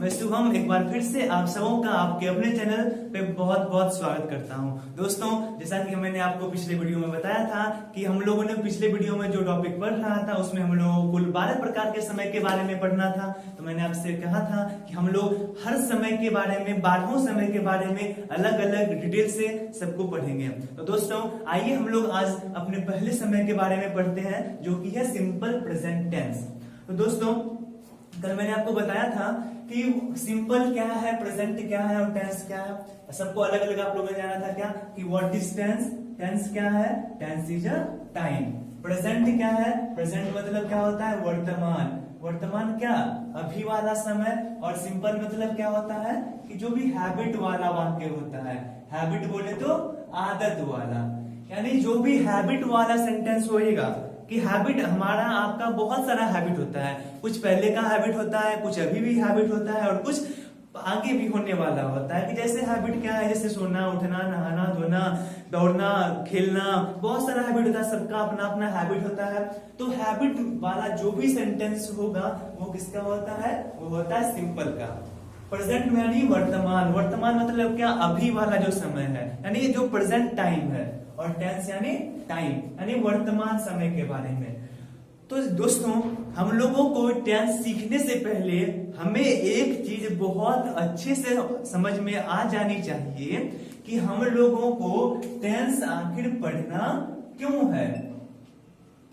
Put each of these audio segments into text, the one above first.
मैं शुभम एक बार फिर से आप सबों का आपके अपने चैनल पे बहुत बहुत स्वागत करता हूं। दोस्तों, जैसा कि मैंने आपको पिछले वीडियो में बताया था कि हम लोगों ने पिछले वीडियो में जो टॉपिक पढ़ रहा था उसमें हम लोगों को कुल 12 प्रकार के समय के बारे में पढ़ना था। तो मैंने आपसे कहा था कि हम लोग हर समय के बारे में, 12 समय के बारे में अलग अलग डिटेल से सबको पढ़ेंगे। तो दोस्तों, आइए हम लोग आज अपने पहले समय के बारे में पढ़ते हैं, जो कि है सिंपल प्रेजेंट टेंस। तो दोस्तों, कल मैंने आपको बताया था कि सिंपल क्या है, प्रेजेंट क्या है और टेंस क्या है। सबको अलग अलग आप लोगों ने जाना था क्या कि व्हाट इज टेंस, टेंस क्या है, tense is a time. Present क्या है, प्रेजेंट मतलब क्या होता है, वर्तमान। वर्तमान क्या, अभी वाला समय। और सिंपल मतलब क्या होता है कि जो भी हैबिट वाला वाक्य होता है, हैबिट बोले तो आदत वाला, यानी जो भी हैबिट वाला सेंटेंस होएगा कि हैबिट हमारा आपका बहुत सारा हैबिट होता है। कुछ पहले का हैबिट होता है, कुछ अभी भी हैबिट होता है और कुछ आगे भी होने वाला होता है। कि जैसे हैबिट क्या है, जैसे सोना, उठना, नहाना, धोना, दौड़ना, खेलना, बहुत सारा हैबिट होता है। सबका अपना अपना हैबिट होता है। तो हैबिट वाला जो भी सेंटेंस होगा वो किसका होता है, वो होता है सिंपल का। प्रेजेंट में यानी वर्तमान। वर्तमान मतलब क्या, अभी वाला जो समय है, यानी जो प्रेजेंट टाइम है। और टेंस यानी टाइम, यानी वर्तमान समय के बारे में। तो दोस्तों, हम लोगों को टेंस सीखने से पहले हमें एक चीज बहुत अच्छे से समझ में आ जानी चाहिए कि हम लोगों को टेंस आखिर पढ़ना क्यों है।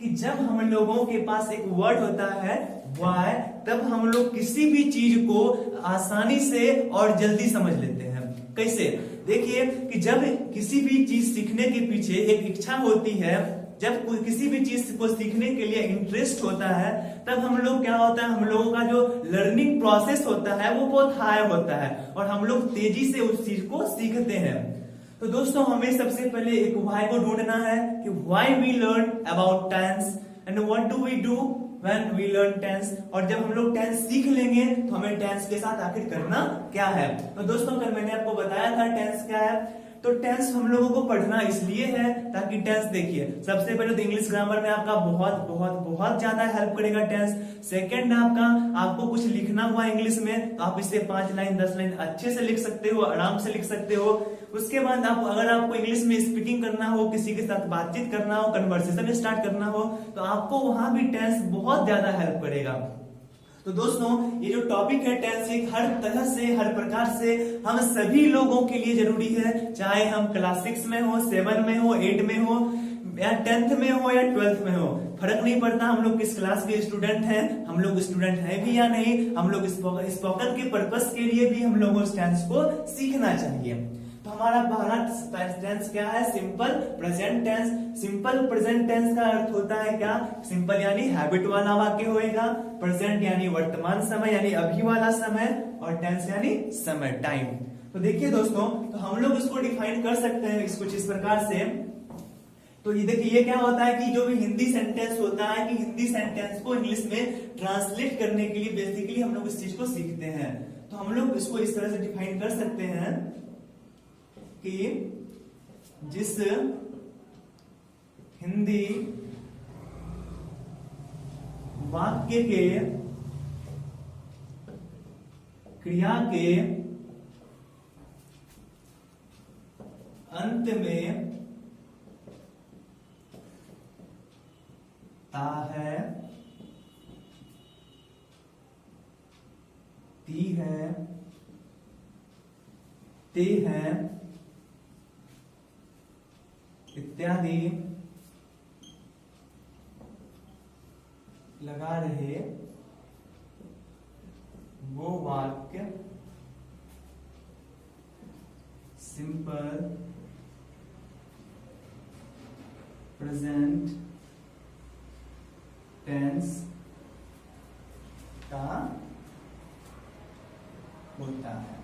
कि जब हम लोगों के पास एक वर्ड होता है वाई, तब हम लोग किसी भी चीज को आसानी से और जल्दी समझ लेते हैं। कैसे, देखिए कि जब किसी भी चीज सीखने के पीछे एक इच्छा होती है, जब किसी भी चीज को सीखने के लिए इंटरेस्ट होता है, तब हम लोग क्या होता है, हम लोगों का जो लर्निंग प्रोसेस होता है वो बहुत हाई होता है और हम लोग तेजी से उस चीज को सीखते हैं। तो दोस्तों, हमें सबसे पहले एक व्हाई को ढूंढना है कि why we learn about tense and what do we do when we learn tense. और जब हम लोग टेंस सीख लेंगे तो हमें टेंस के साथ आखिर करना क्या है। तो दोस्तों, कल मैंने आपको बताया था टेंस क्या है। तो टेंस हम लोगों को पढ़ना इसलिए है ताकि टेंस, देखिए सबसे पहले तो इंग्लिश ग्रामर में आपका बहुत बहुत बहुत ज्यादा हेल्प करेगा टेंस। सेकंड, आपको कुछ लिखना हुआ इंग्लिश में तो आप इसे 5 लाइन 10 लाइन अच्छे से लिख सकते हो, आराम से लिख सकते हो। उसके बाद अगर आपको इंग्लिश में स्पीकिंग करना हो, किसी के साथ बातचीत करना हो, कन्वर्सेशन स्टार्ट करना हो, तो आपको वहां भी टेंस बहुत ज्यादा हेल्प करेगा। तो दोस्तों, ये जो टॉपिक है टेंस, हर तरह से, हर प्रकार से हम सभी लोगों के लिए जरूरी है। चाहे हम क्लास 6 में हो, 7 में हो, 8 में हो, या 10th में हो या 12th में हो, फर्क नहीं पड़ता हम लोग किस क्लास के स्टूडेंट हैं। हम लोग स्टूडेंट हैं भी या नहीं, हम लोग स्पोकन के पर्पस के लिए भी हम लोगों को टेंस को सीखना चाहिए। तो हमारा पहला टेंस क्या है, simple present tense. Simple present tense का अर्थ होता है क्या, सिंपल यानी हैबिट वाला वाक्य होएगा, प्रेजेंट यानी वर्तमान समय यानी अभी वाला समय, और टेंस यानी समय, टाइम। तो देखिए दोस्तों, तो हम लोग इसको डिफाइन कर सकते हैं इसको इस प्रकार से। तो ये देखिए, ये क्या होता है कि जो भी हिंदी सेंटेंस होता है, कि हिंदी सेंटेंस को इंग्लिश में ट्रांसलेट करने के लिए बेसिकली हम लोग इस चीज को सीखते हैं। तो हम लोग इसको इस तरह से डिफाइन कर सकते हैं कि जिस हिंदी वाक्य के क्रिया के अंत में ता है, ती है, ते है इत्यादि लगा रहे वो वाक्य सिंपल प्रेजेंट टेंस का होता है।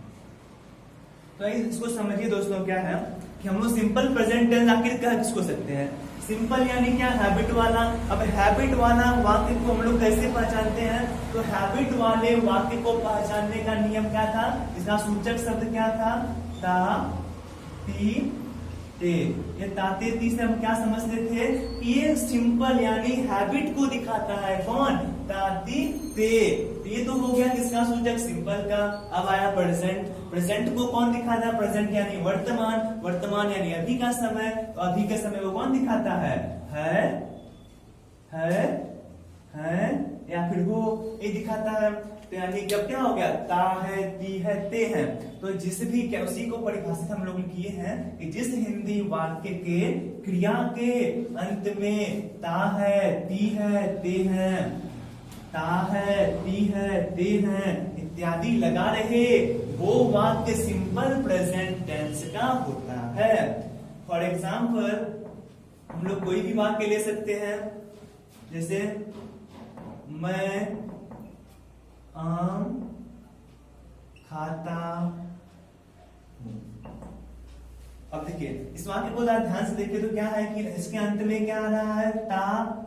तो इसको समझिए दोस्तों, क्या है कि हम लोग सिंपल प्रेजेंट टेंस आखिर कह किसको सकते हैं। सिंपल यानी क्या, हैबिट वाला। अब हैबिट वाला वाक्य को हम लोग कैसे पहचानते हैं, तो हैबिट वाले वाक्य को पहचानने का नियम क्या था, इसका सूचक शब्द क्या था, ता, ती, ते। ये ताते ती से हम क्या समझते थे कि ये सिंपल यानी हैबिट को दिखाता है। कौन, ताती ते। तो ये तो हो गया किसका सूचक, सिंपल का। अब आया प्रेजेंट। प्रेजेंट को कौन दिखाता है, प्रेजेंट यानी वर्तमान, वर्तमान यानी अभी का समय, तो अभी के समय को कौन दिखाता है या फिर हो, ये दिखाता है। तो यानी जब क्या हो गया, ता है, ती है, ते है, तो जिस भी क्या, उसी को परिभाषित हम लोग किए हैं कि जिस हिंदी वाक्य के क्रिया के अंत में ता है, ती है, ते है, ता है, ती है, ते है इत्यादि लगा रहे, वो वाक्य सिंपल प्रेजेंट टेंस का होता है। फॉर एग्जाम्पल हम लोग कोई भी वाक्य ले सकते हैं, जैसे मैं आम खाता हूं। अब देखिए इस वाक्य को ध्यान से देखिए तो क्या है कि इसके अंत में क्या आ रहा है, ता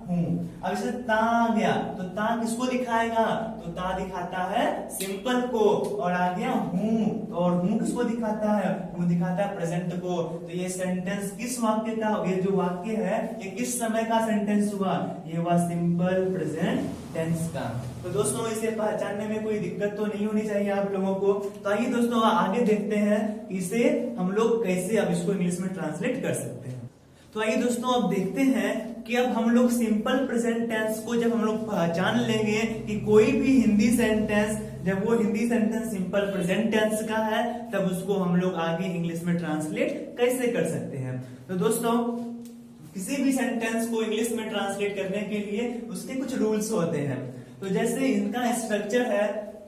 हूं। अब इसे ता आ गया तो ता किसको दिखाएगा, तो ता दिखाता है सिंपल को, और आ गया हूं, और हूं किसको दिखाता है, हूं दिखाता है प्रेजेंट को। तो ये सेंटेंस किस वाक्य का, ये जो वाक्य है ये किस समय का सेंटेंस हुआ, ये हुआ सिंपल प्रेजेंट टेंस का। तो दोस्तों इसे पहचानने में कोई दिक्कत तो नहीं होनी चाहिए आप लोगों को। तो आइए दोस्तों आगे देखते हैं इसे हम लोग कैसे अब इसको इंग्लिश में ट्रांसलेट कर सकते हैं। तो आइए दोस्तों अब देखते हैं कि अब हम लोग सिंपल प्रेजेंट टेंस को जब हम लोग पहचान लेंगे कि कोई भी हिंदी सेंटेंस, जब वो Hindi sentence simple present tense का है, तब उसको हम लोग आगे इंग्लिश में ट्रांसलेट कैसे कर सकते हैं। तो दोस्तों किसी भी सेंटेंस को इंग्लिश में ट्रांसलेट करने के लिए उसके कुछ रूल्स होते हैं। तो जैसे इनका स्ट्रक्चर है,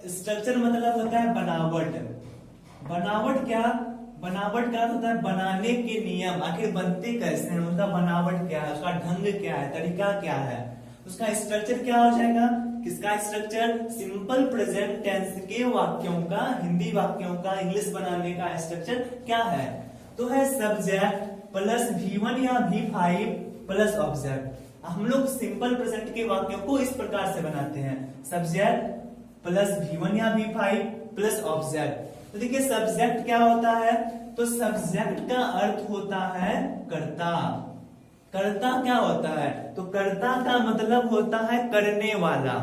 स्ट्रक्चर मतलब होता है बनावट। बनावट क्या, बनावट का होता है बनाने के नियम, आखिर बनते कैसे हैं, उनका बनावट क्या है, उसका ढंग क्या है, तरीका क्या है, उसका स्ट्रक्चर क्या हो जाएगा। किसका स्ट्रक्चर, सिंपल प्रेजेंट टेंस के वाक्यों का, हिंदी वाक्यों का इंग्लिश बनाने का स्ट्रक्चर क्या है, तो है सब्जेक्ट प्लस V1 या V5 प्लस ऑब्जेक्ट। हम लोग सिंपल प्रेजेंट के वाक्यों को इस प्रकार से बनाते हैं, सब्जेक्ट प्लस V1 या V5 प्लस ऑब्जेक्ट। तो देखिए सब्जेक्ट क्या होता है, तो सब्जेक्ट का अर्थ होता है कर्ता। कर्ता क्या होता है, तो कर्ता का मतलब होता है करने वाला।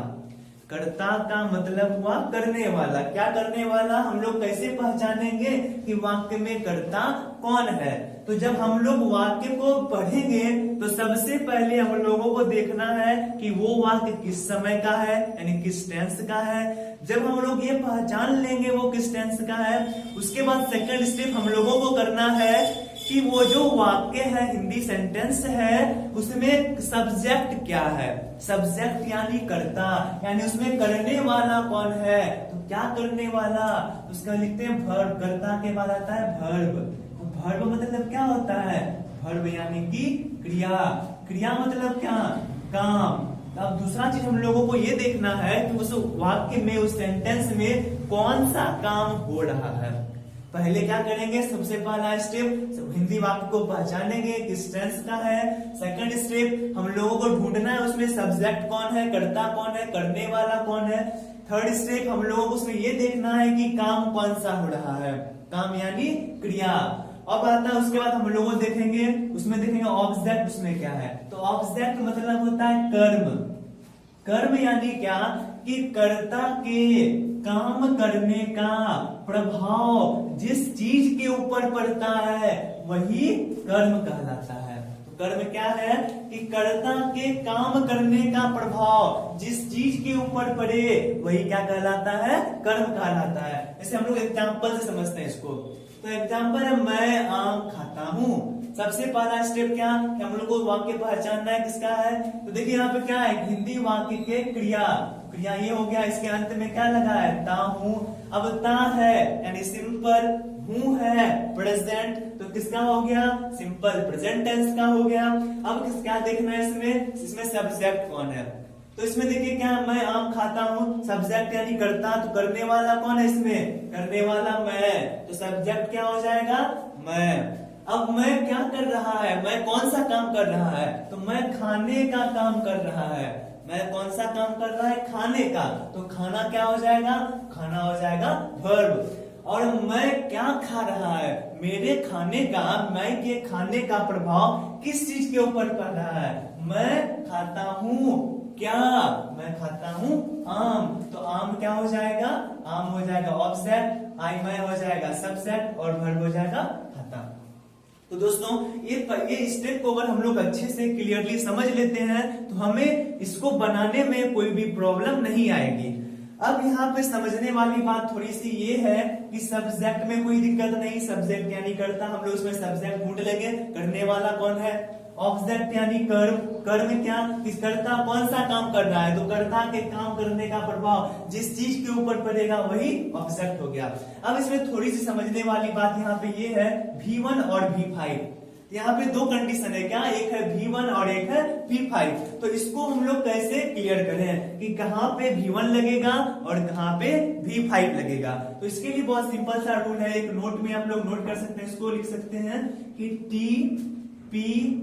कर्ता का मतलब हुआ करने वाला। क्या करने वाला, हम लोग कैसे पहचानेंगे कि वाक्य में कर्ता कौन है। तो जब हम लोग वाक्य को पढ़ेंगे तो सबसे पहले हम लोगों को देखना है कि वो वाक्य किस समय का है, यानी किस टेंस का है। जब हम लोग ये पहचान लेंगे वो किस टेंस का है, उसके बाद सेकंड स्टेप हम लोगों को करना है कि वो जो वाक्य है, हिंदी सेंटेंस है, उसमें सब्जेक्ट क्या है। सब्जेक्ट यानी कर्ता, यानी उसमें करने वाला कौन है। तो क्या करने वाला, उसका लिखते हैं वर्ब। कर्ता के बाद आता है वर्ब। वर्ब मतलब क्या होता है, वर्ब यानी कि क्रिया। क्रिया मतलब क्या, काम। अब दूसरा चीज हम लोगों को ये देखना है कि उस वाक्य में, उस सेंटेंस में कौन सा काम हो रहा है। पहले क्या करेंगे, सबसे पहला स्टेप हिंदी वाक्य को पहचानेंगे किस टेंस का है। सेकंड स्टेप हम लोगों को ढूंढना है उसमें सब्जेक्ट कौन है, कर्ता कौन है, करने वाला कौन है। थर्ड स्टेप हम लोगों को उसमें ये देखना है कि काम कौन सा हो रहा है, काम यानी क्रिया। अब आता है उसके बाद हम लोग देखेंगे, उसमें देखेंगे ऑब्जेक्ट, उसमें क्या है। तो ऑब्जेक्ट मतलब होता है कर्म। कर्म यानी क्या, कि कर्ता के काम करने का प्रभाव जिस चीज के ऊपर पड़ता है वही कर्म कहलाता है। तो कर्म क्या है, कि कर्ता के काम करने का प्रभाव जिस चीज के ऊपर पड़े वही क्या कहलाता है, कर्म कहलाता है। जैसे हम लोग एग्जाम्पल से समझते हैं इसको। तो एग्जाम्पल है, मैं आम खाता हूँ। सबसे पहला स्टेप क्या, कि हम लोग को वाक्य पहचानना है किसका है। तो देखिए यहाँ पे क्या है, हिंदी वाक्य के क्रिया, क्रिया ये हो गया, इसके अंत में क्या लगा है, ता हूं। अब ता है यानी सिंपल, हूं है प्रेजेंट, तो किसका हो गया, सिंपल प्रेजेंट टेंस का हो गया। अब क्या देखना है इसमें, इसमें सब्जेक्ट कौन है। तो इसमें देखिए क्या, मैं आम खाता हूँ, सब्जेक्ट यानी करता, तो करने वाला कौन है इसमें, करने वाला मैं, तो सब्जेक्ट क्या हो जाएगा, मैं। अब मैं क्या कर रहा है, मैं कौन सा काम कर रहा है, तो मैं खाने का काम कर रहा है। मैं कौन सा काम कर रहा है, खाने का, तो खाना क्या हो जाएगा, खाना हो जाएगा वर्ब। और मैं क्या खा रहा है, मेरे खाने का, मैं के खाने का प्रभाव किस चीज के ऊपर पड़ रहा है, मैं खाता हूँ क्या, मैं खाता हूं आम, तो आम क्या हो जाएगा, आम हो जाएगा ऑब्जेक्ट, आई मैं हो जाएगा सबसेट और वर्ब हो जाएगा खाता। तो दोस्तों ये स्टेप को अगर हम लोग अच्छे से क्लियरली समझ लेते हैं तो हमें इसको बनाने में कोई भी प्रॉब्लम नहीं आएगी। अब यहाँ पे समझने वाली बात थोड़ी सी ये है कि सब्जेक्ट में कोई दिक्कत नहीं, सब्जेक्ट यानी करता, हम लोग उसमें सब्जेक्ट ढूंढ लेंगे। करने वाला कौन है, ऑब्जेक्ट यानी कर्म, कर्म क्या, किस कर्ता कौन सा काम कर रहा है, तो कर्ता के काम करने का प्रभाव जिस चीज के ऊपर पड़ेगा वही ऑब्जेक्ट हो गया। अब इसमें थोड़ी सी समझने वाली बात यहाँ पे ये है V1 और V5, यहाँ पे दो कंडीशन है क्या, एक है V1 और एक है V5। तो इसको हम लोग कैसे क्लियर करें कि कहाँ पे V1 लगेगा और कहाँ पे V5 लगेगा। तो इसके लिए बहुत सिंपल सा रूल है, एक नोट में आप लोग नोट कर सकते हैं, इसको लिख सकते हैं कि TPSN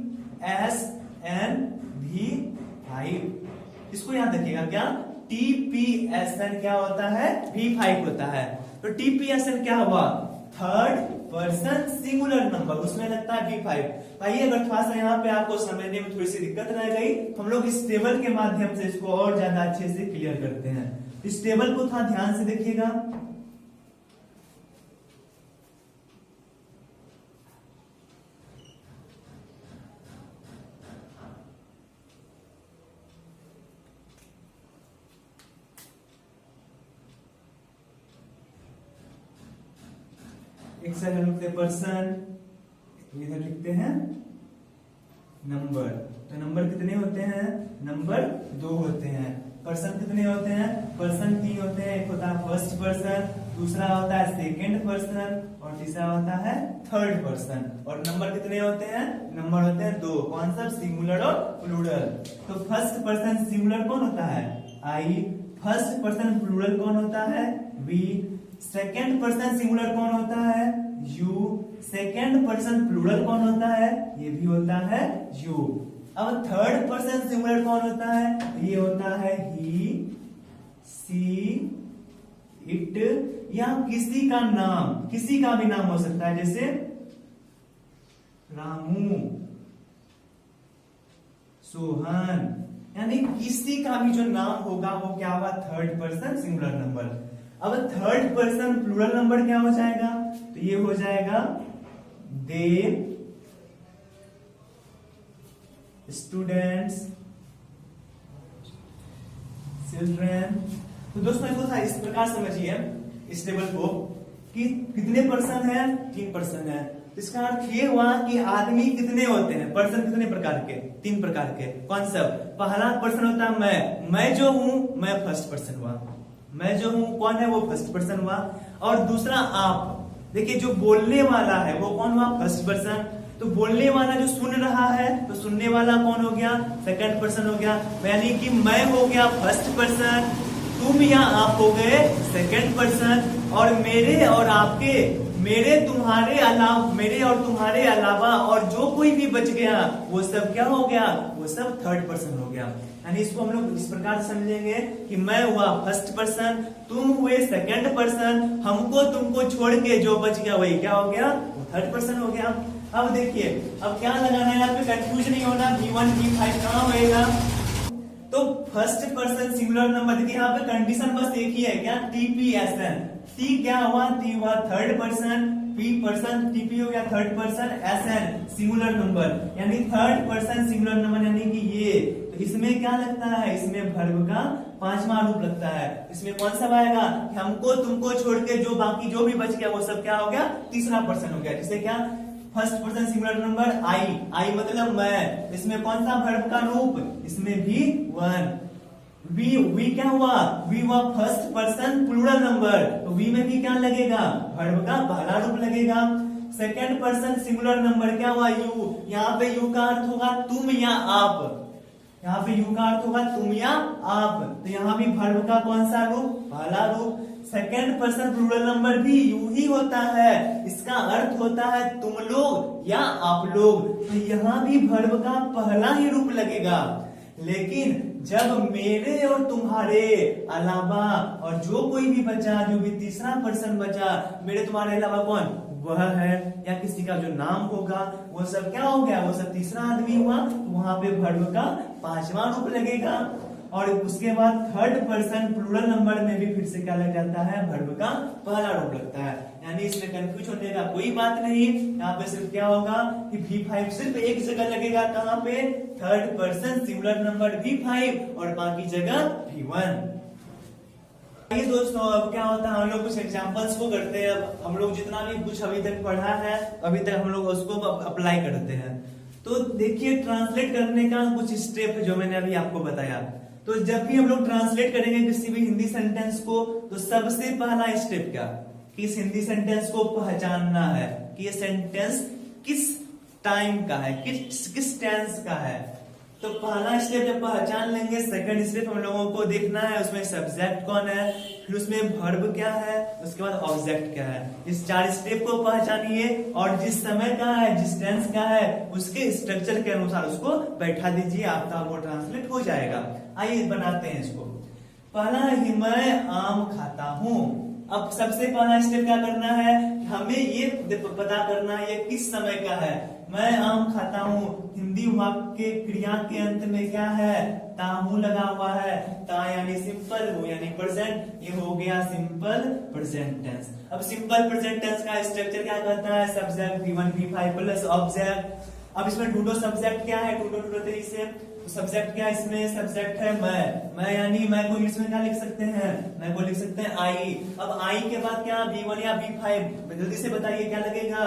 V5। इसको याद रखिएगा क्या, TPSN क्या होता है, V5 होता है। तो TPSN क्या हुआ, थर्ड पर्सन सिंगुलर नंबर, उसमें लगता है V5। आइए अगर थोड़ा सा यहाँ पे आपको समझने में थोड़ी सी दिक्कत रह गई तो हम लोग इस टेबल के माध्यम से इसको और ज्यादा अच्छे से क्लियर करते हैं। इस टेबल को थोड़ा ध्यान से देखिएगा। एक साइड हम लिखते हैं पर्सन, इधर लिखते हैं नंबर। तो नंबर कितने होते हैं, नंबर 2 होते हैं। पर्सन कितने होते हैं, पर्सन 3 होते हैं, एक होता है फर्स्ट पर्सन, दूसरा होता है सेकंड पर्सन और तीसरा होता है थर्ड पर्सन। और नंबर कितने होते हैं, नंबर होते हैं 2। कौन सा, सिंगुलर और प्लूरल। तो फर्स्ट पर्सन सिंगुलर कौन होता है, आई। फर्स्ट पर्सन प्लूरल कौन होता है, वी। सेकेंड पर्सन सिंगुलर कौन होता है, यू। सेकेंड पर्सन प्लूरल कौन होता है, ये भी होता है यू। अब थर्ड पर्सन सिंगुलर कौन होता है, ये होता है ही, सी, इट, या किसी का नाम, किसी का भी नाम हो सकता है, जैसे रामू, सोहन, यानी किसी का भी जो नाम होगा वो क्या होगा, थर्ड पर्सन सिंगुलर नंबर। अब थर्ड पर्सन प्लूरल नंबर क्या हो जाएगा, तो ये हो जाएगा दे, स्टूडेंट्स, चिल्ड्रेन। तो दोस्तों इसको इस प्रकार समझिए इस टेबल को कि कितने पर्सन है, 3 पर्सन है। इसका अर्थ ये हुआ कि आदमी कितने होते हैं, पर्सन कितने प्रकार के, 3 प्रकार के। कौन सा, पहला पर्सन होता है मैं जो हूं, मैं फर्स्ट पर्सन हुआ, मैं जो हूं कौन है, वो फर्स्ट पर्सन हुआ। और दूसरा आप, देखिए जो बोलने वाला है वो कौन हुआ, फर्स्ट पर्सन। तो बोलने वाला जो सुन रहा है तो सुनने वाला कौन हो गया, सेकंड पर्सन हो गया। यानी कि मैं हो गया फर्स्ट पर्सन, तुम या आप हो गए सेकंड पर्सन, और मेरे और आपके, मेरे तुम्हारे अलावा, मेरे और तुम्हारे अलावा और जो कोई भी बच गया वो सब क्या हो गया, वो सब थर्ड पर्सन हो गया। यानी इसको हम लोग इस प्रकार समझेंगे कि मैं हुआ फर्स्ट पर्सन, तुम हुए सेकंड पर्सन, हमको तुमको छोड़ के जो बच गया वही क्या हो गया, वो थर्ड पर्सन हो गया। अब देखिए अब क्या लगाना है, यहाँ पे कंफ्यूज नहीं होना, V1 V5 कहाँ होएगा। तो फर्स्ट पर्सन सिंगुलर नंबर, देखिए यहाँ पे कंडीशन बस एक ही है क्या, TPSN। T क्या हुआ, T हुआ third person, P person, TP हो गया third person, SN singular number, यानी थर्ड पर्सन सिंगुलर नंबर, यानी कि ये। तो इसमें क्या लगता है, इसमें वर्ब का 5वां रूप लगता है। इसमें कौन सा आएगा, हमको तुमको छोड़ के जो बाकी जो भी बच गया वो सब क्या हो गया, तीसरा पर्सन हो गया। जिसे क्या, फर्स्ट पर्सन सिंगुलर नंबर आई, आई मतलब मैं। इसमें कौन सा वर्ब का रूप, इसमें भी 1। वी क्या हुआ, वी हुआ फर्स्ट पर्सन प्लूरल नंबर, तो वी में भी क्या लगेगा, वर्ब का पहला रूप लगेगा। सेकंड पर्सन सिंगुलर नंबर क्या हुआ, यू। यहाँ पे यू का अर्थ होगा तुम या आप, यहाँ पे यू का अर्थ होगा तुम या आप। तो यहाँ भी वर्ब का कौन सा रूप, पहला रूप। सेकेंड पर्सन प्लूरल नंबर भी यू ही होता है, इसका अर्थ होता है तुम लोग या आप लोग। तो यहाँ भी वर्ब का पहला ही रूप लगेगा। लेकिन जब मेरे और तुम्हारे अलावा और जो कोई भी बचा, जो भी तीसरा पर्सन बचा, मेरे तुम्हारे अलावा कौन, वह है, या किसी का जो नाम होगा वो सब क्या हो गया, वो सब तीसरा आदमी हुआ, तो वहां पे वर्ब का 5वां रूप लगेगा। और उसके बाद थर्ड पर्सन प्लूरल नंबर में भी फिर से क्या लग जाता है, वर्ब का पहला रूप लगता है। यानी इसमें कंफ्यूज होने का कोई बात नहीं। यहाँ पे सिर्फ क्या होगा कि V5 सिर्फ एक जगह लगेगा, कहाँ पे, third person singular number V5 और बाकी जगह V1। ये दोस्तों अब क्या होता है, हम लोग कुछ एग्जांपल्स को करते हैं। अब हम लोग जितना भी कुछ अभी तक पढ़ा है अभी तक हम लोग उसको अप्लाई करते हैं। तो देखिए ट्रांसलेट करने का कुछ स्टेप जो मैंने अभी आपको बताया। तो जब भी हम लोग ट्रांसलेट करेंगे किसी भी हिंदी सेंटेंस को, तो सबसे पहला स्टेप क्या, कि इस हिंदी सेंटेंस को पहचानना है कि ये सेंटेंस किस टाइम का है, किस टेंस का है। तो पहला स्टेप जब पहचान लेंगे, सेकंड स्टेप हम लोगों को देखना है उसमें सब्जेक्ट कौन है, फिर उसमें वर्ब क्या है, उसके बाद ऑब्जेक्ट क्या है। इस 4 स्टेप को पहचानिए और जिस समय का है, जिस टेंस का है, उसके स्ट्रक्चर के अनुसार उसको बैठा दीजिए, आपका वो ट्रांसलेट हो जाएगा। आइए बनाते हैं इसको। पहला है मैं आम खाता हूँ। अब सबसे पहला स्टेप क्या करना है, हमें ये पता करना है ये किस समय का है। मैं आम खाता हूँ, हिंदी वाक्य के क्रिया के अंत में क्या है, ताहू लगा हुआ है। ता यानी सिंपल हो यानी प्रेजेंट, ये हो गया सिंपल प्रेजेंट टेंस। अब सिंपल प्रेजेंट टेंस का स्ट्रक्चर क्या करता है, subject V1 V5 plus object. अब इसमें ढूंढो सब्जेक्ट क्या है, ढूंढो तरीके से। सब्जेक्ट क्या है, इसमें सब्जेक्ट है मैं यानी मैं को इंग्लिश में क्या लिख सकते हैं, मैं को लिख सकते हैं आई। अब आई के बाद क्या, V1 या V5, जल्दी से बताइए क्या लगेगा,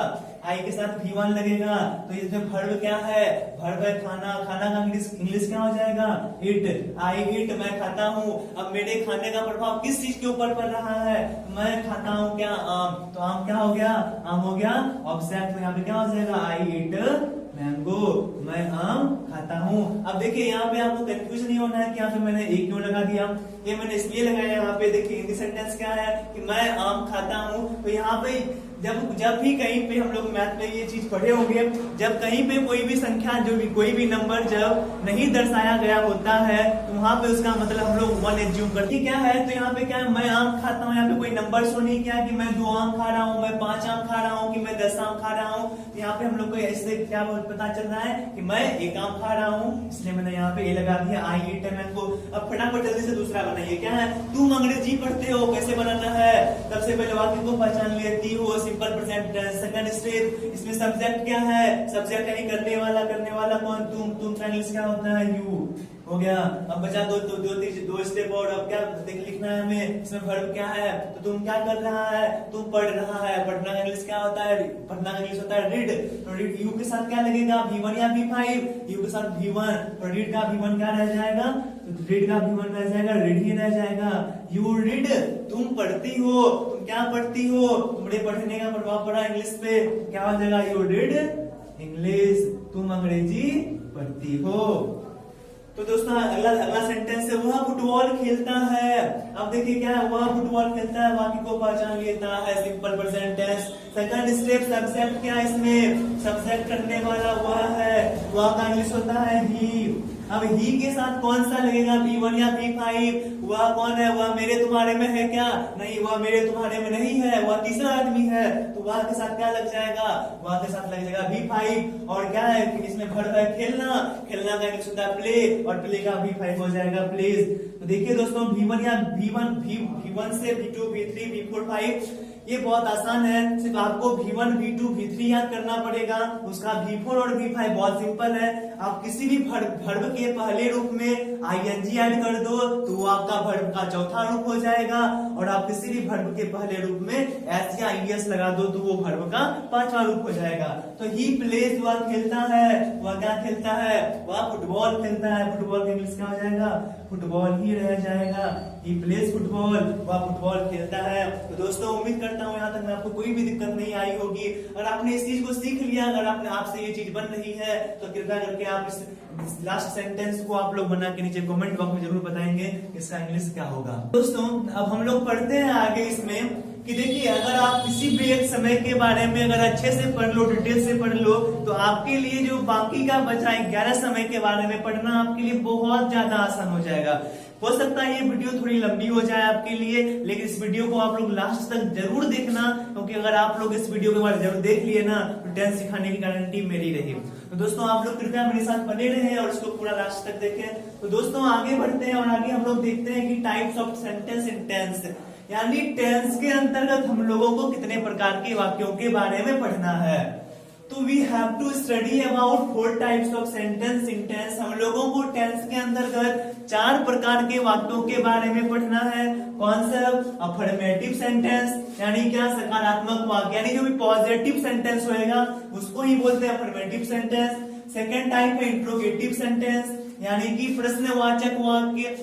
आई के साथ V1 लगेगा। तो इसमें वर्ब क्या है, वर्ब है खाना। खाना का इंग्लिश क्या हो जाएगा, इट। आई इट, मैं खाता हूँ। अब मेरे खाने का प्रभाव किस चीज के ऊपर पड़ रहा है, मैं खाता हूँ क्या, आम। तो आम क्या हो गया, आम हो गया ऑब्जेक्ट। तो यहाँ पे क्या हो जाएगा, आई इट मैंगो, मैं आम खाता हूँ। अब देखिए यहाँ पे आपको कंफ्यूज नहीं होना है कि यहाँ पे मैंने एक क्यों लगा दिया, ये मैंने इसलिए लगाया। यहाँ पे देखिए हिंदी सेंटेंस क्या है कि मैं आम खाता हूँ। तो यहाँ पे जब भी कहीं पे हम लोग मैथ में ये चीज पढ़े होंगे, जब कहीं पे कोई भी संख्या जो भी कोई भी नंबर जब नहीं दर्शाया गया होता है, तो वहां पे उसका मतलब हम लोग 1 एज्यूम करते क्या है। तो यहाँ पे क्या है, मैं आम खाता हूँ, यहाँ पे कोई नंबर शो नहीं किया कि मैं 2 आम खा रहा हूँ, मैं 5 आम खा रहा हूँ, कि मैं 10 आम खा रहा हूँ। तो यहाँ पे हम लोग को ऐसे क्या पता चल रहा है कि मैं 1 आम खा रहा हूँ, इसलिए मैंने यहाँ पे ए लगा दिया, आई ईट मैंगो। अब फटाफट जल्दी से दूसरा बनाइए, क्या है, तुम अंग्रेजी पढ़ते हो, कैसे बनाना है। सबसे पहले वाक्य को पहचान लेती हो, simple present tense. Second step, इसमें सब्जेक्ट क्या है, सब्जेक्ट यानी करने वाला कौन, तुम का इंग्लिश क्या होता है, यू हो गया। अब बचा दो स्टेप और। अब क्या लिखना है हमें, इसमें वर्ब क्या है, तो तुम क्या कर रहा है, तुम पढ़ रहा है। पढ़ना का इंग्लिश क्या होता है, पढ़ना का इंग्लिश होता है रीड। तो रीड यू के साथ क्या लगेगा, V1 या V5, यू के साथ V1। तो रीड का V1 क्या रह जाएगा, तो रीड का V1 रह जाएगा, रीड ही रह जाएगा। यू रीड, तुम पढ़ती हो, तुम क्या पढ़ती हो, तुम्हारे पढ़ने का प्रभाव पड़ा इंग्लिश पे, क्या हो जाएगा, यू रीड इंग्लिश, तुम अंग्रेजी पढ़ती हो। तो दोस्तों अगला सेंटेंस है, वह फुटबॉल खेलता है। अब देखिए क्या है, वह फुटबॉल खेलता है, वाक्य को पहचान लेता है, simple present tense. Second step, subject क्या है, इसमें सब्जेक्ट करने वाला वह है, वह का इंग्लिश होता है ही। अब ही के साथ कौन सा लगेगा, V1 या V5, वह कौन है, वह मेरे तुम्हारे में है क्या, नहीं, वह मेरे तुम्हारे में नहीं है, वह तीसरा आदमी है। तो वह के साथ क्या लग जाएगा, वह के साथ लग जाएगा V5। और क्या है, इसमें वर्ब है खेलना, खेलना का इंग्लिश होता है प्ले, और प्ले का V5 हो जाएगा प्लीज। तो देखिए दोस्तों V1 या V1 से V2 V3 V4 5 ये बहुत आसान है। सिर्फ आपको V1 V2 V3 याद करना पड़ेगा, उसका V4 और V5 बहुत सिंपल है। आप किसी भी वर्ब के पहले रूप में ing ऐड कर दो तो वो आपका वर्ब का चौथा रूप हो जाएगा, और आप किसी भी वर्ब के पहले रूप में s या es लगा दो तो वो वर्ब का 5वां रूप हो जाएगा। तो ही प्लेज, वह खेलता है, वह क्या खेलता है, वह फुटबॉल खेलता है, फुटबॉल का इंग्लिश क्या हो जाएगा, फुटबॉल ही रह जाएगा। ही प्लेज फुटबॉल, वह फुटबॉल खेलता है। तो दोस्तों उम्मीद करता हूँ यहाँ तक में आपको कोई भी दिक्कत नहीं आई होगी। अगर आपने इस चीज को सीख लिया, अगर आपसे ये चीज बन रही है, तो कृपया करके आप इस लास्ट सेंटेंस को आप लोग बना के नीचे कमेंट बॉक्स में जरूर बताएंगे इसका इंग्लिश क्या होगा। दोस्तों अब हम लोग पढ़ते हैं आगे इसमें कि देखिए अगर आप किसी भी एक समय के बारे में अगर अच्छे से पढ़ लो, डिटेल से पढ़ लो, तो आपके लिए जो बाकी का बचा 11 समय के बारे में पढ़ना आपके लिए बहुत ज्यादा आसान हो जाएगा। हो सकता है ये वीडियो थोड़ी लंबी हो जाए आपके लिए, लेकिन इस वीडियो को आप लोग लास्ट तक जरूर देखना, क्योंकि अगर आप लोग इस वीडियो के बारे में जरूर देख लिए ना, तो सेंटेंस सिखाने की गारंटी मेरी रही। तो दोस्तों आप लोग कृपया मेरे साथ बने रहें और इसको पूरा लास्ट तक देखें। तो दोस्तों आगे बढ़ते हैं और आगे हम लोग देखते हैं कि types of sentence in tense, यानी टेंस के अंतर्गत हम लोगों को कितने प्रकार के वाक्यों के बारे में पढ़ना है। तो we have to study about 4 types of sentence in tense. हम लोगों को टेंस के अंतर्गत 4 प्रकार के वाक्यों के बारे में पढ़ना है। कौन सा? अफर्मेटिव सेंटेंस, यानी क्या सकारात्मक वाक्य, यानी जो भी पॉजिटिव सेंटेंस होएगा उसको ही बोलते हैं अफर्मेटिव सेंटेंस। सेकेंड टाइप है इंट्रोगेटिव सेंटेंस, यानी कि प्रश्नवाचक वाक्य।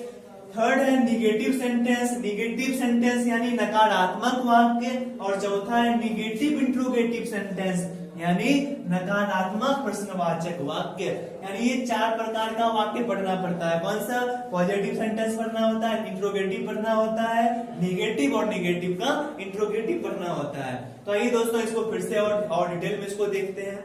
थर्ड है निगेटिव सेंटेंस, निगेटिव सेंटेंस यानी नकारात्मक वाक्य। और चौथा है निगेटिव इंट्रोगेटिव सेंटेंस, यानी नकारात्मक प्रश्नवाचक वाक्य। यानी ये 4 प्रकार का वाक्य पढ़ना पड़ता है। कौन सा? पॉजिटिव सेंटेंस पढ़ना होता है, इंट्रोगेटिव पढ़ना होता है, निगेटिव और निगेटिव का इंट्रोगेटिव पढ़ना होता है। तो आइए दोस्तों इसको फिर से और डिटेल में इसको देखते हैं।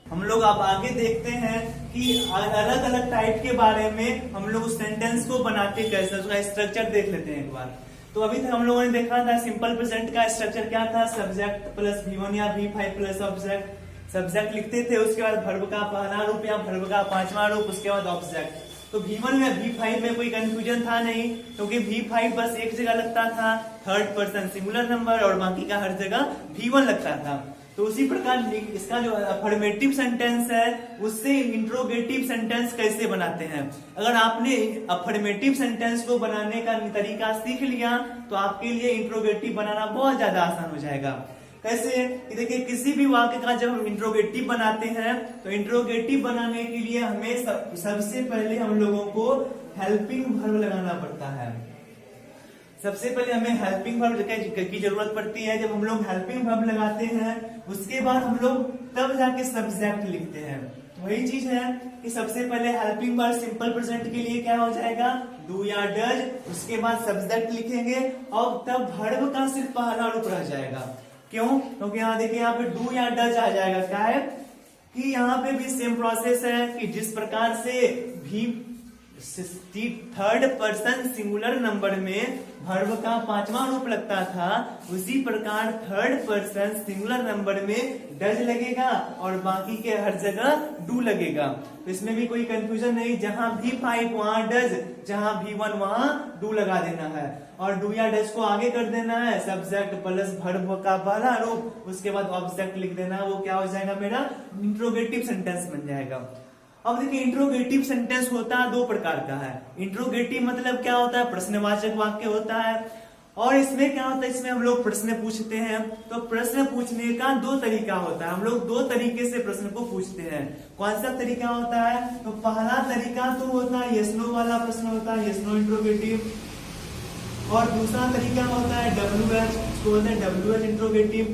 हम लोग अब आगे देखते हैं कि अलग अलग टाइप के बारे में हम लोग उस सेंटेंस को बनाते कैसे, उसका स्ट्रक्चर देख लेते हैं एक बार। तो अभी तक हम लोगों ने देखा था सिंपल प्रेजेंट का स्ट्रक्चर क्या था, सब्जेक्ट प्लस V1 या V5 प्लस ऑब्जेक्ट। सब्जेक्ट लिखते थे, उसके बाद वर्ब का पहला रूप या वर्ब का 5वां रूप, उसके बाद ऑब्जेक्ट। तो V1 या V5 में कोई कंफ्यूजन था नहीं, क्योंकि V5 बस एक जगह लगता था, थर्ड पर्सन सिंगुलर नंबर, और बाकी का हर जगह V1 लगता था। तो उसी प्रकार इसका जो अफर्मेटिव सेंटेंस है उससे इंट्रोगेटिव सेंटेंस कैसे बनाते हैं। अगर आपने अफर्मेटिव सेंटेंस को बनाने का तरीका सीख लिया तो आपके लिए इंट्रोगेटिव बनाना बहुत ज्यादा आसान हो जाएगा। कैसे? देखिए किसी भी वाक्य का जब हम इंट्रोगेटिव बनाते हैं तो इंट्रोगेटिव बनाने के लिए हमें सबसे पहले हम लोगों को हेल्पिंग वर्ब लगाना पड़ता है। सबसे पहले हमें हेल्पिंग वर्ब की जरूरत पड़ती है। जब हम लोग हेल्पिंग वर्ब लगाते हैं उसके बाद हम लोग तब जाके सब्जेक्ट लिखते हैं। तो वही चीज है कि सबसे पहले हेल्पिंग वर्ब सिंपल प्रेजेंट के लिए क्या हो जाएगा, डू या डज, उसके बाद सब्जेक्ट लिखेंगे और तब वर्ब का सिर्फ पहला रूप रह जाएगा। क्यों? क्योंकि यहाँ देखिए यहाँ पे डू या डज आ जाएगा। क्या है कि यहाँ पे भी सेम प्रोसेस है कि जिस प्रकार से भी थर्ड पर्सन सिंगुलर नंबर में वर्ब का 5वां रूप लगता था, उसी प्रकार थर्ड पर्सन सिंगुलर नंबर में डज लगेगा और बाकी के हर जगह डू लगेगा। तो इसमें भी कोई कंफ्यूजन नहीं, जहां V5 वहां डज, जहां V1 वहां डू लगा देना है और डू या डज को आगे कर देना है, सब्जेक्ट प्लस वर्ब का पहला रूप, उसके बाद ऑब्जेक्ट लिख देना है। वो क्या हो जाएगा, मेरा इंट्रोगेटिव सेंटेंस बन जाएगा। अब देखिए इंट्रोगेटिव सेंटेंस होता है 2 प्रकार का है। इंट्रोगेटिव मतलब क्या होता है, प्रश्नवाचक वाक्य होता है। और इसमें क्या होता है, इसमें हम लोग प्रश्न पूछते हैं। तो प्रश्न पूछने का 2 तरीका होता है। हम लोग 2 तरीके से प्रश्न को पूछते हैं। कौन सा तरीका होता है? तो पहला तरीका तो होता है यस नो वाला प्रश्न होता है, यस नो इंट्रोगेटिव। और दूसरा तरीका होता है WH, इसको बोलते हैं WH इंट्रोगेटिव।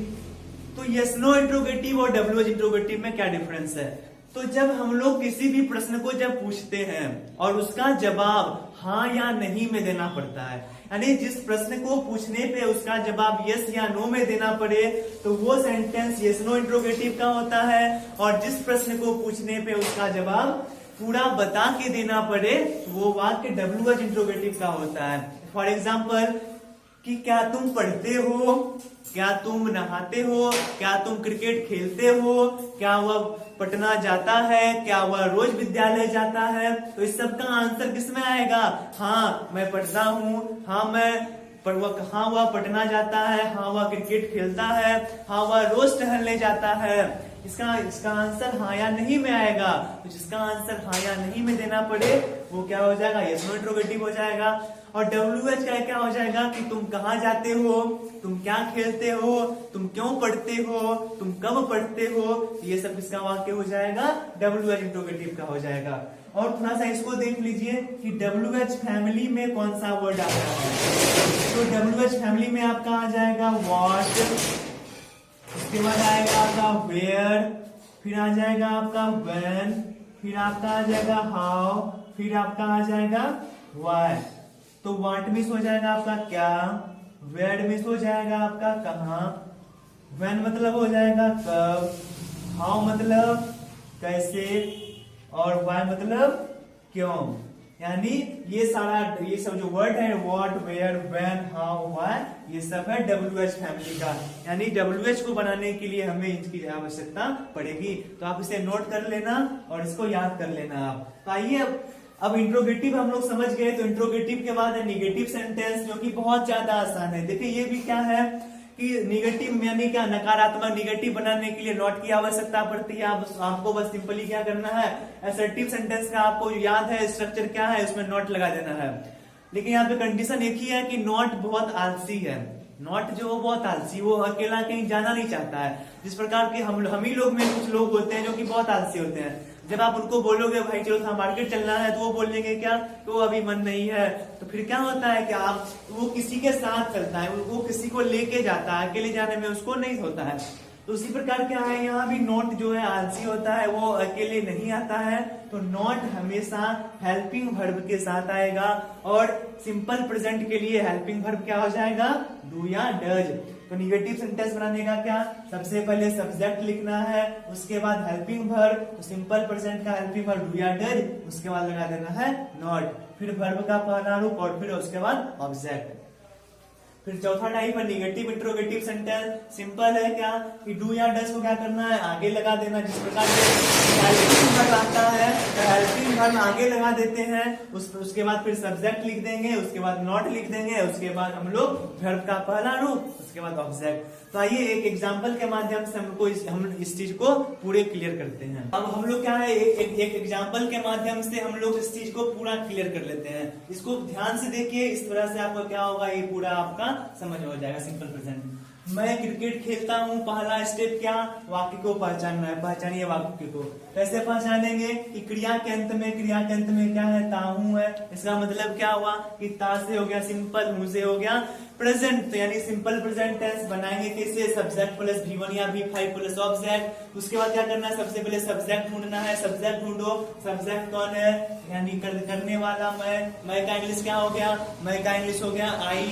तो यस नो इंट्रोगेटिव और WH इंट्रोगेटिव में क्या डिफरेंस है? तो जब हम लोग किसी भी प्रश्न को जब पूछते हैं और उसका जवाब हाँ या नहीं में देना पड़ता है, यानी जिस प्रश्न को पूछने पे उसका जवाब यस या नो में देना पड़े तो वो सेंटेंस यस नो इंट्रोगेटिव का होता है। और जिस प्रश्न को पूछने पे उसका जवाब पूरा बता के देना पड़े वो वाक्य WH इंट्रोगेटिव का होता है। फॉर एग्जाम्पल कि क्या तुम पढ़ते हो, क्या तुम नहाते हो, क्या तुम क्रिकेट खेलते हो, क्या वह पढ़ना जाता है, क्या वह रोज विद्यालय जाता है। तो इस सब का आंसर किसमें आएगा, हाँ मैं पढ़ता हूँ, हाँ हाँ वह पढ़ना जाता है, हाँ वह क्रिकेट खेलता है, हाँ वह रोज टहलने जाता है। इसका आंसर हाँ या नहीं में आएगा। तो जिसका आंसर हाँ या नहीं में देना पड़े वो क्या हो जाएगा, यस नो इंट्रोगेटिव हो जाएगा। और WH का क्या हो जाएगा कि तुम कहाँ जाते हो, तुम क्या खेलते हो, तुम क्यों पढ़ते हो, तुम कब पढ़ते हो, ये सब किसका वाक्य हो जाएगा, WH इंट्रोगेटिव का हो जाएगा। और थोड़ा सा इसको देख लीजिए कि WH फैमिली में कौन सा वर्ड आता है। तो WH फैमिली में आपका आ जाएगा व्हाट, उसके बाद आएगा आपका वेयर, फिर आ जाएगा आपका व्हेन, फिर आपका आ जाएगा हाउ, फिर आपका आ जाएगा व्हाई। तो व्हाट मिस हो जाएगा आपका क्या, वेयर मिस हो जाएगा आपका कहाँ, व्हेन मतलब हो जाएगा कब, हाउ मतलब कैसे, और व्हाई मतलब क्यों। यानी ये सब जो वर्ड है what, where, when, how, why, ये सब है WH फैमिली का। यानी WH को बनाने के लिए हमें इसकी आवश्यकता पड़ेगी। तो आप इसे नोट कर लेना और इसको याद कर लेना आप। तो आइए अब इंट्रोगेटिव हम लोग समझ गए। तो इंट्रोगेटिव के बाद है निगेटिव सेंटेंस, जो कि बहुत ज्यादा आसान है। देखिए ये भी क्या है कि निगेटिव यानी क्या, नकारात्मक निगेटिव बनाने के लिए नॉट की आवश्यकता पड़ती है। आपको बस सिंपली क्या करना है, असर्टिव सेंटेंस का आपको याद है स्ट्रक्चर क्या है, उसमें नॉट लगा देना है। लेकिन यहाँ पे कंडीशन एक ही है कि नॉट बहुत आलसी है। नॉट जो वो बहुत आलसी, वो अकेला कहीं जाना नहीं चाहता है। जिस प्रकार के हम ही लोग में कुछ लोग होते हैं जो कि बहुत आलसी होते हैं। जब आप उनको बोलोगे भाई चलो था मार्केट चलना है, तो वो बोलेंगे क्या, तो अभी मन नहीं है। तो फिर क्या होता है कि आप, वो किसी के साथ चलता है, वो किसी को लेके जाता है, अकेले जाने में उसको नहीं होता है। तो उसी प्रकार क्या है, यहाँ भी नॉट जो है आलसी होता है, वो अकेले नहीं आता है। तो नॉट हमेशा हेल्पिंग वर्ब के साथ आएगा। और सिंपल प्रेजेंट के लिए हेल्पिंग वर्ब क्या हो जाएगा, डू या डज। तो निगेटिव सेंटेंस बनाने का क्या, सबसे पहले सब्जेक्ट लिखना है, उसके बाद हेल्पिंग वर्ब। तो सिंपल प्रेजेंट का हेल्पिंग वर्ब डू या डज, उसके बाद लगा देना है नॉट, फिर वर्ब का पहला रूप और फिर उसके बाद ऑब्जेक्ट। फिर चौथा टाइप है निगेटिव इंट्रोगेटिव सेंटेंस। सिंपल है क्या कि डू या डज को क्या करना है, आगे लगा देना। जिस प्रकार से हेल्पिंग वर्ब आता है तो हेल्पिंग वर्ब आगे लगा देते हैं, उसके बाद फिर सब्जेक्ट लिख देंगे, उसके बाद नॉट लिख देंगे, उसके बाद हम लोग वर्ब का पहला रूप, उसके बाद ऑब्जेक्ट। तो आइए एक एग्जाम्पल के माध्यम से हम इस चीज को पूरे क्लियर करते हैं। अब हम लोग क्या है, एक एग्जाम्पल के माध्यम से हम लोग इस चीज को पूरा क्लियर कर लेते हैं। इसको ध्यान से देखिए, इस तरह से आपको क्या होगा, ये पूरा आपका समझ हो जाएगा। सिंपल प्रेजेंट, मैं क्रिकेट खेलता हूँ, पहला स्टेप क्या, वाक्य को पहचानना है। पहचानिए वाक्य को। कैसे पहचानेंगे कि क्रिया के अंत में क्या है, ताहू है। इसका मतलब क्या हुआ कि ता से हो गया सिंपल, हूं से हो गया प्रेजेंट। तो यानी सिंपल प्रेजेंट टेंस बनाएंगे कैसे, सब्जेक्ट प्लस V1 या V5 प्लस ऑब्जेक्ट। उसके बाद क्या करना है, सबसे पहले सब्जेक्ट ढूंढना है। सब्जेक्ट ढूंढो, सब्जेक्ट कौन है, यानी करने वाला मैं का इंग्लिश क्या हो गया, मैं का इंग्लिश हो गया आई।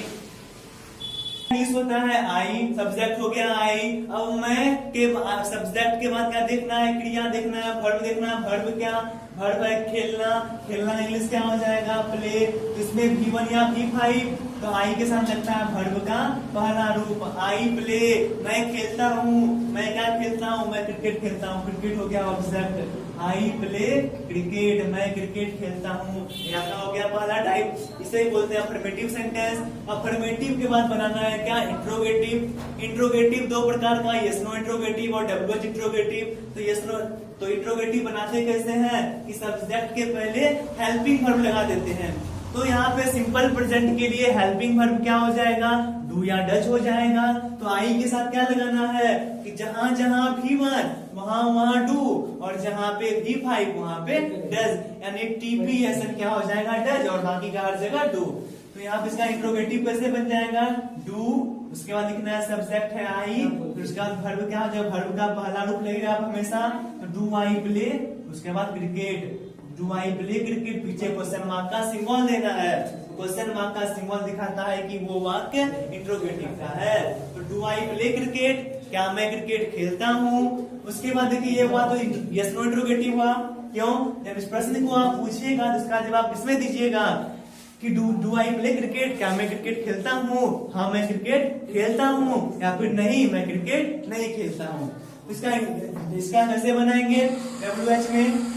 इंग्लिश होता है आई, सब्जेक्ट हो गया आई। अब मैं के सब्जेक्ट के बाद क्या देखना है, क्रिया देखना है, वर्ब देखना है। वर्ब क्या, वर्ब है खेलना, खेलना इंग्लिश क्या हो जाएगा, प्ले। इसमें V1 या V5, तो आई के साथ लगता है वर्ब का पहला रूप, आई प्ले। मैं खेलता हूँ, मैं क्या खेलता हूँ, मैं क्रिकेट खेलता हूँ, क्रिकेट हो गया ऑब्जेक्ट। आई प्ले क्रिकेट, मैं क्रिकेट खेलता हूँ, यहाँ का हो गया पहला टाइप। इसे बोलते हैं अफर्मेटिव सेंटेंस। अफर्मेटिव के बाद बनाना है क्या, इंट्रोगेटिव। इंट्रोगेटिव दो प्रकार का, यस नो इंट्रोगेटिव और WH इंट्रोगेटिव। तो यस नो, तो इंट्रोगेटिव बनाते कैसे हैं कि सब्जेक्ट के पहले हेल्पिंग वर्ब लगा देते हैं। तो यहाँ पे सिंपल प्रेजेंट के लिए हेल्पिंग वर्ब क्या हो जाएगा, डू या डज हो जाएगा। तो आई के साथ क्या लगाना है कि जहां जहां V1 वहां डू, और जहां पे V5 वहां पे डज, यानी TPSN क्या हो जाएगा, डज, और बाकी का हर जगह डू। तो यहाँ पे इसका इंट्रोगेटिव कैसे बन जाएगा, डू, उसके बाद लिखना है सब्जेक्ट है आई, फिर उसके बाद वर्ब क्या हो जाएगा, वर्ब का पहला रूप लगेगा आप हमेशा, तो डू आई प्ले, उसके बाद cricket, do I play cricket, पीछे क्वेश्चन मार्क का सिंबल देना है। क्वेश्चन मार्क का सिंबल दिखाता है कि वो वाक्य इंट्रोगेटिव का है। तो डू आई प्ले क्रिकेट, क्या मैं क्रिकेट खेलता हूँ। उसके बाद देखिए ये हुआ तो यस नो इंट्रोगेटिव हुआ। क्यों, जब इस प्रश्न को आप पूछिएगा तो इसका जवाब इसमें दीजिएगा कि डू आई प्ले क्रिकेट, क्या मैं क्रिकेट खेलता हूँ, हाँ मैं क्रिकेट खेलता हूँ, या फिर नहीं मैं क्रिकेट नहीं खेलता हूँ। इसका कैसे बनाएंगे WH में,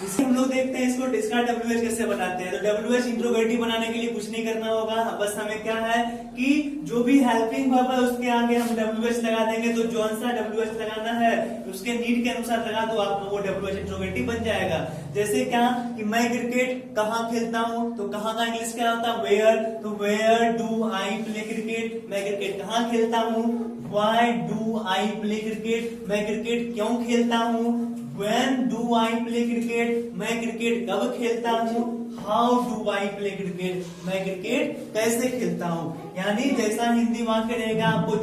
इसे हम लोग देखते हैं इसका WH कैसे बनाते हैं। तो WH इंट्रोगेटिव बनाने के लिए कुछ नहीं करना होगा, बस हमें क्या है कि जो भी हेल्पिंग वर्ब है उसके आगे हम WH लगा देंगे। तो जो सा WH लगाना है उसके नीड के अनुसार लगा दो, आपको वो WH इंट्रोगेटिव बन जाएगा। जैसे क्या कि मैं क्रिकेट कहाँ खेलता हूँ, तो कहाँ का इंग्लिश क्या होता है, वेयर। तो where do I play cricket, मैं क्रिकेट कहाँ खेलता हूँ। Why do I play cricket, मैं क्रिकेट क्यों खेलता हूँ। When do I play cricket, मैं क्रिकेट कब खेलता हूँ। How do I play cricket, मैं क्रिकेट कैसे खेलता हूँ। यानी जैसा हिंदी वाक्य रहेगा आपको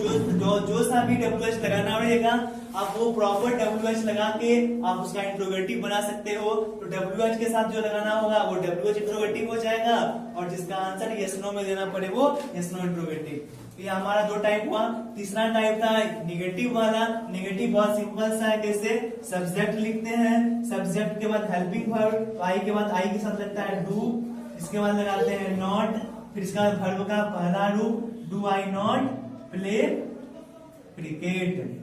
जो सा भी WH लगाना रहेगा, आप वो प्रॉपर WH लगा के आप उसका इंट्रोगेटिव बना सकते हो। तो WH के साथ जो लगाना होगा वो WH इंट्रोगेटिव हो जाएगा, और जिसका आंसर यस नो में देना पड़े वो यस नो इंट्रोगेटिव। ये हमारा दो टाइप हुआ। तीसरा टाइप था निगेटिव वाला। निगेटिव बहुत सिंपल सा है, कैसे सब्जेक्ट लिखते हैं, सब्जेक्ट के बाद हेल्पिंग वर्ब, आई के बाद आई के साथ लगता है डू, इसके बाद लगाते हैं नॉट, फिर इसका वर्ब का पहला रूप do I not play cricket.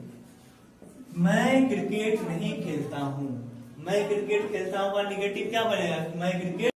मैं क्रिकेट नहीं खेलता हूँ। मैं क्रिकेट खेलता हूँ का निगेटिव क्या बनेगा, मैं क्रिकेट